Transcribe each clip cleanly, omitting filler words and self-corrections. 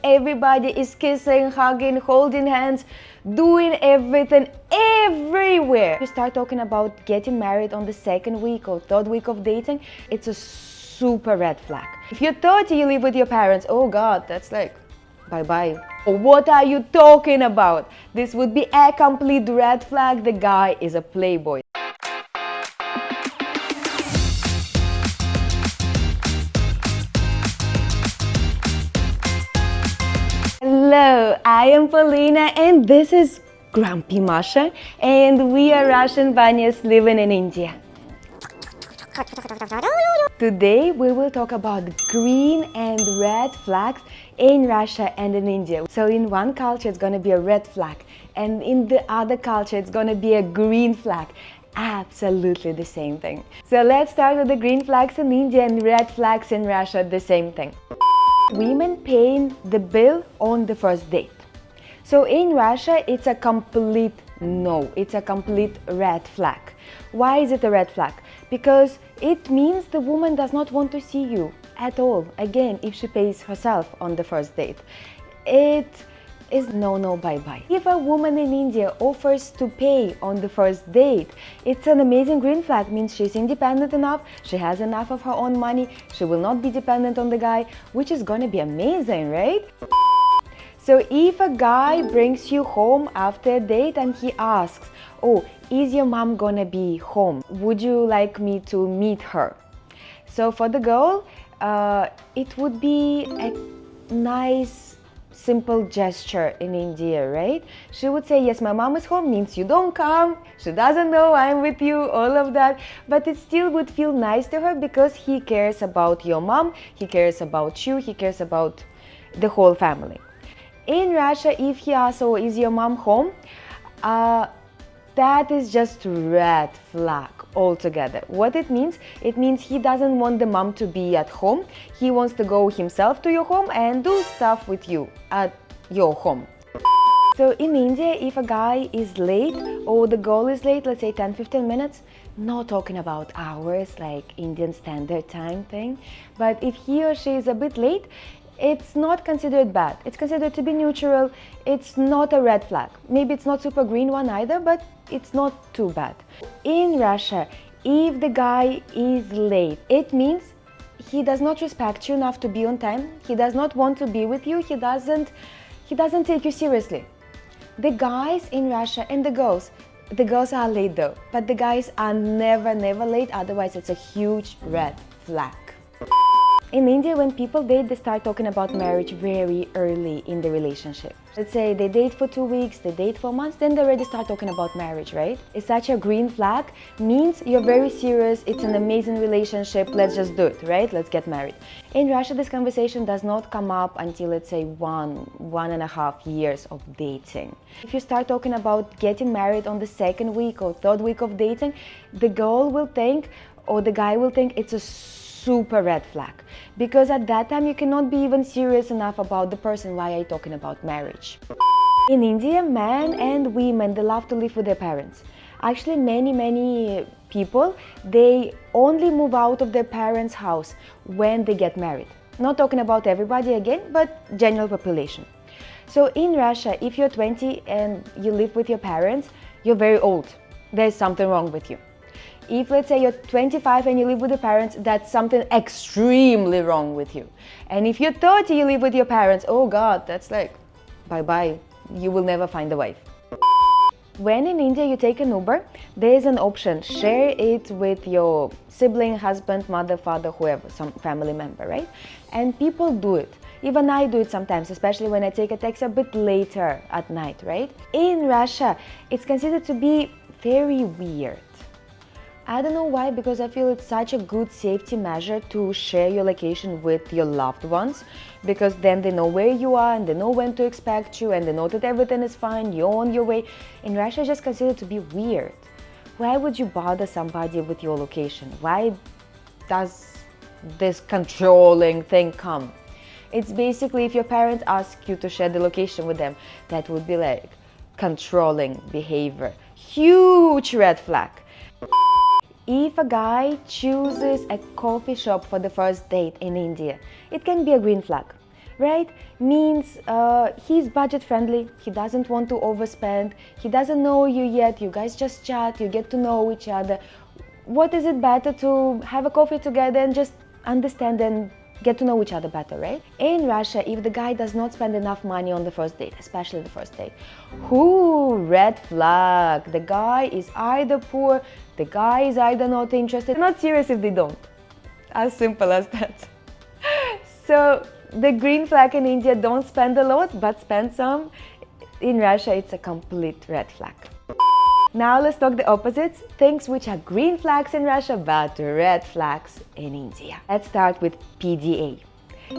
Everybody is kissing, hugging, holding hands, doing everything everywhere. You start talking about getting married on the second week or third week of dating, it's a super red flag. If you're 30, you live with your parents, oh God, that's like bye-bye. What are you talking about? This would be a complete red flag. The guy is a playboy. Hello, I am Polina and this is Grumpy Masha and we are Russian bunnies living in India. Today we will talk about green and red flags in Russia and in India. So in one culture it's going to be a red flag and in the other culture it's going to be a green flag. Absolutely the same thing. So let's start with the green flags in India and red flags in Russia, the same thing. Women paying the bill on the first date. So in Russia, it's a complete no. It's a complete red flag. Why is it a red flag? Because it means the woman does not want to see you at all. Again, if she pays herself on the first date. It is no, bye-bye. If a woman in India offers to pay on the first date, it's an amazing green flag. Means she's independent enough, she has enough of her own money, she will not be dependent on the guy, which is gonna be amazing, right? So if a guy brings you home after a date and he asks, oh, is your mom gonna be home? Would you like me to meet her? So for the girl, it would be a nice simple gesture in India, right? She would say, yes, my mom is home, means you don't come, she doesn't know I'm with you, all of that. But it still would feel nice to her because he cares about your mom, he cares about you, he cares about the whole family. In Russia, if he asks, oh, is your mom home? That is just red flag altogether. What it means he doesn't want the mom to be at home. He wants to go himself to your home and do stuff with you at your home. So in India, if a guy is late or the girl is late, let's say 10-15 minutes, not talking about hours like Indian standard time thing, but if he or she is a bit late, it's not considered bad. It's considered to be neutral. It's not a red flag. Maybe it's not super green one either, but it's not too bad. In Russia, if the guy is late, it means he does not respect you enough to be on time. He does not want to be with you. He doesn't take you seriously. The guys in Russia and the girls are late though, but the guys are never late. Otherwise, it's a huge red flag. In India, when people date, they start talking about marriage very early in the relationship. Let's say they date for 2 weeks, they date for months, then they already start talking about marriage, right? It's such a green flag, means you're very serious, it's an amazing relationship, let's just do it, right? Let's get married. In Russia, this conversation does not come up until, let's say, 1.5 years of dating. If you start talking about getting married on the second week or third week of dating, the girl will think, or the guy will think it's a super red flag, because at that time you cannot be even serious enough about the person. Why are you talking about marriage? In India, men and women, they love to live with their parents. Actually, many people, they only move out of their parents' house when they get married. Not talking about everybody again, but general population. So in Russia, if you're 20 and you live with your parents, you're very old. There's something wrong with you. If, let's say, you're 25 and you live with your parents, that's something extremely wrong with you. And if you're 30, you live with your parents, oh God, that's like, bye-bye, you will never find a wife. When in India you take an Uber, there is an option, share it with your sibling, husband, mother, father, whoever, some family member, right? And people do it. Even I do it sometimes, especially when I take a taxi a bit later at night, right? In Russia, it's considered to be very weird. I don't know why, because I feel it's such a good safety measure to share your location with your loved ones, because then they know where you are and they know when to expect you and they know that everything is fine, you're on your way. In Russia, it's just considered to be weird. Why would you bother somebody with your location? Why does this controlling thing come? It's basically if your parents ask you to share the location with them, that would be like controlling behavior. Huge red flag. If a guy chooses a coffee shop for the first date in India, it can be a green flag. right? Means he's budget friendly, he doesn't want to overspend, he doesn't know you yet, you guys just chat, you get to know each other. What is it better to have a coffee together and just understand and get to know each other better, right? In Russia, if the guy does not spend enough money on the first date, especially the first date, red flag. The guy is either poor, the guy is either not interested, not serious if they don't. As simple as that. So the green flag in India, don't spend a lot, but spend some. In Russia, it's a complete red flag. Now let's talk the opposites, things which are green flags in Russia but red flags in India. Let's start with PDA.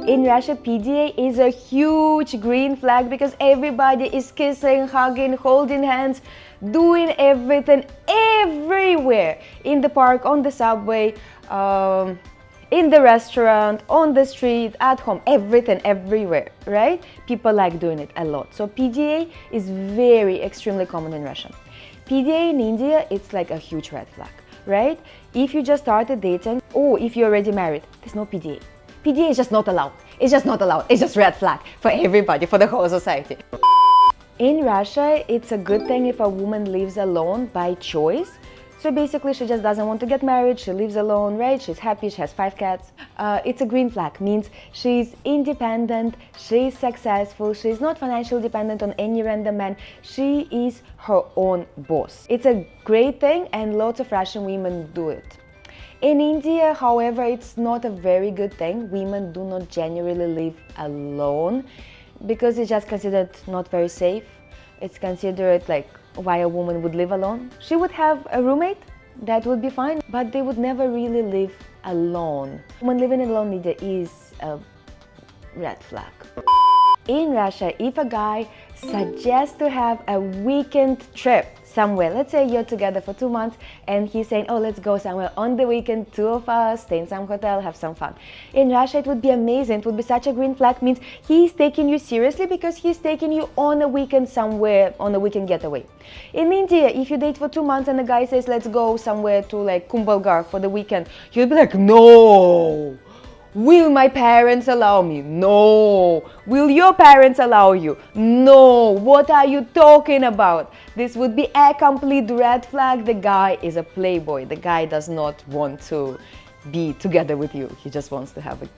In Russia, PDA is a huge green flag because everybody is kissing, hugging, holding hands, doing everything everywhere. In the park, on the subway, in the restaurant, on the street, at home, everything, everywhere, right? People like doing it a lot. So PDA is very extremely common in Russia. PDA in India, it's like a huge red flag, right? If you just started dating, or if you're already married, there's no PDA. PDA is just not allowed. It's just not allowed. It's just red flag for everybody, for the whole society. In Russia, it's a good thing if a woman lives alone by choice. So basically, she just doesn't want to get married, she lives alone, right? She's happy, she has 5 cats. It's a green flag, means she's independent, she's successful, she's not financially dependent on any random man, she is her own boss. It's a great thing and lots of Russian women do it. In India, however, it's not a very good thing. Women do not generally live alone because it's just considered not very safe. It's considered like why a woman would live alone. She would have a roommate, that would be fine, but they would never really live alone. Women living alone in India is a red flag. In Russia, if a guy suggests to have a weekend trip somewhere, let's say you're together for 2 months and he's saying, oh, let's go somewhere on the weekend, 2 of us, stay in some hotel, have some fun. In Russia, it would be amazing. It would be such a green flag, means he's taking you seriously because he's taking you on a weekend somewhere, on a weekend getaway. In India, if you date for 2 months and the guy says, let's go somewhere to like Kumbhalgarh for the weekend, you'll be like, no! Will my parents allow me? No. Will your parents allow you? No. What are you talking about? This would be a complete red flag. The guy is a playboy. The guy does not want to be together with you. He just wants to have a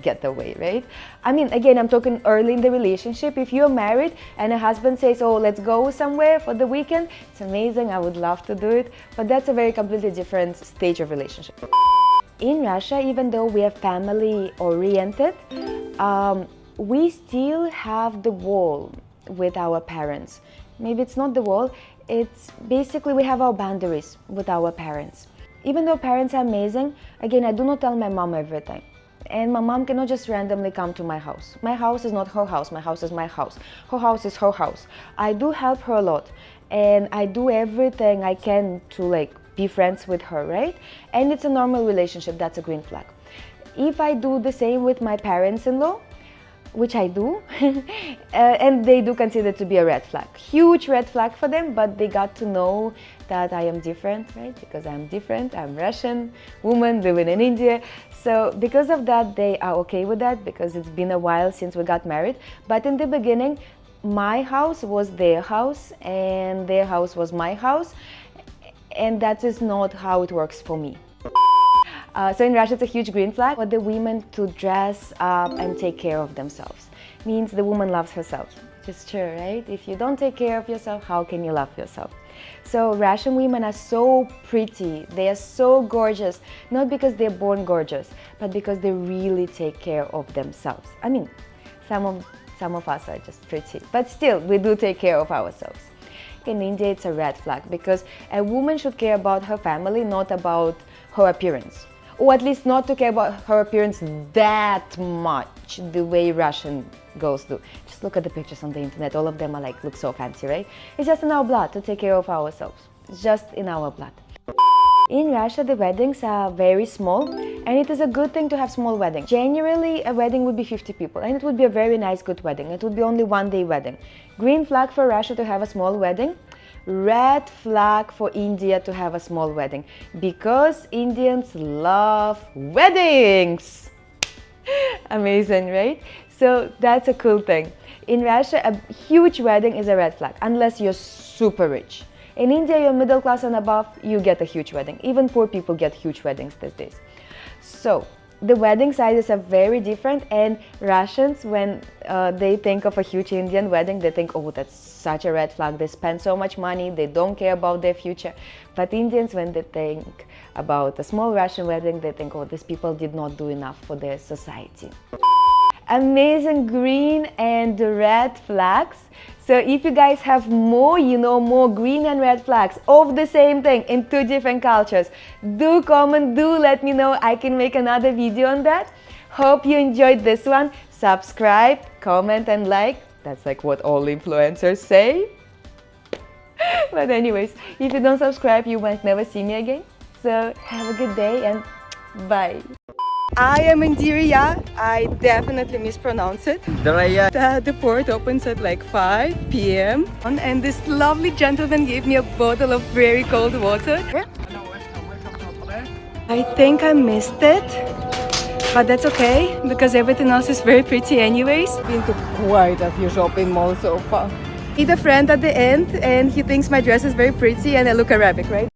getaway, right? I mean, again, I'm talking early in the relationship. If you're married and a husband says, oh, let's go somewhere for the weekend, it's amazing. I would love to do it. But that's a very completely different stage of relationship. In Russia, even though we are family oriented, we still have the wall with our parents. Maybe it's not the wall, it's basically we have our boundaries with our parents. Even though parents are amazing, again, I do not tell my mom everything. And my mom cannot just randomly come to my house. My house is not her house, my house is my house. Her house is her house. I do help her a lot and I do everything I can to like be friends with her, right? And it's a normal relationship, that's a green flag. If I do the same with my parents-in-law, which I do, and they do consider to be a red flag. Huge red flag for them, but they got to know that I am different, right? Because I'm different, I'm Russian woman living in India. So because of that, they are okay with that because it's been a while since we got married. But in the beginning, my house was their house and their house was my house. And that is not how it works for me. So in Russia, it's a huge green flag for the women to dress up and take care of themselves. Means the woman loves herself. Just true, right? If you don't take care of yourself, how can you love yourself? So Russian women are so pretty, they are so gorgeous, not because they're born gorgeous, but because they really take care of themselves. I mean, some of us are just pretty, but still, we do take care of ourselves. In India, it's a red flag because a woman should care about her family, not about her appearance. Or at least not to care about her appearance that much, the way Russian girls do. Just look at the pictures on the internet, all of them are like, look so fancy, right? It's just in our blood to take care of ourselves. It's just in our blood. In Russia, the weddings are very small and it is a good thing to have small weddings. Generally, a wedding would be 50 people and it would be a very nice, good wedding. It would be only one-day wedding. Green flag for Russia to have a small wedding. Red flag for India to have a small wedding because Indians love weddings. Amazing, right? So that's a cool thing. In Russia, a huge wedding is a red flag, unless you're super rich. In India, you're middle class and above, you get a huge wedding. Even poor people get huge weddings these days. So the wedding sizes are very different, and Russians, when they think of a huge Indian wedding, they think, oh, that's such a red flag, they spend so much money, they don't care about their future. But Indians, when they think about a small Russian wedding, they think, oh, these people did not do enough for their society. Amazing green and red flags. So if you guys have more, more green and red flags of the same thing in two different cultures, do comment, do let me know. I can make another video on that. Hope you enjoyed this one. Subscribe, comment and like. That's like what all influencers say. But anyways, if you don't subscribe, you might never see me again. So have a good day and bye. I am in Diriyah. I definitely mispronounced it. The port opens at like 5 p.m. And this lovely gentleman gave me a bottle of very cold water. I think I missed it, but that's okay because everything else is very pretty anyways. Been to quite a few shopping malls so far. Meet a friend at the end and he thinks my dress is very pretty and I look Arabic, right?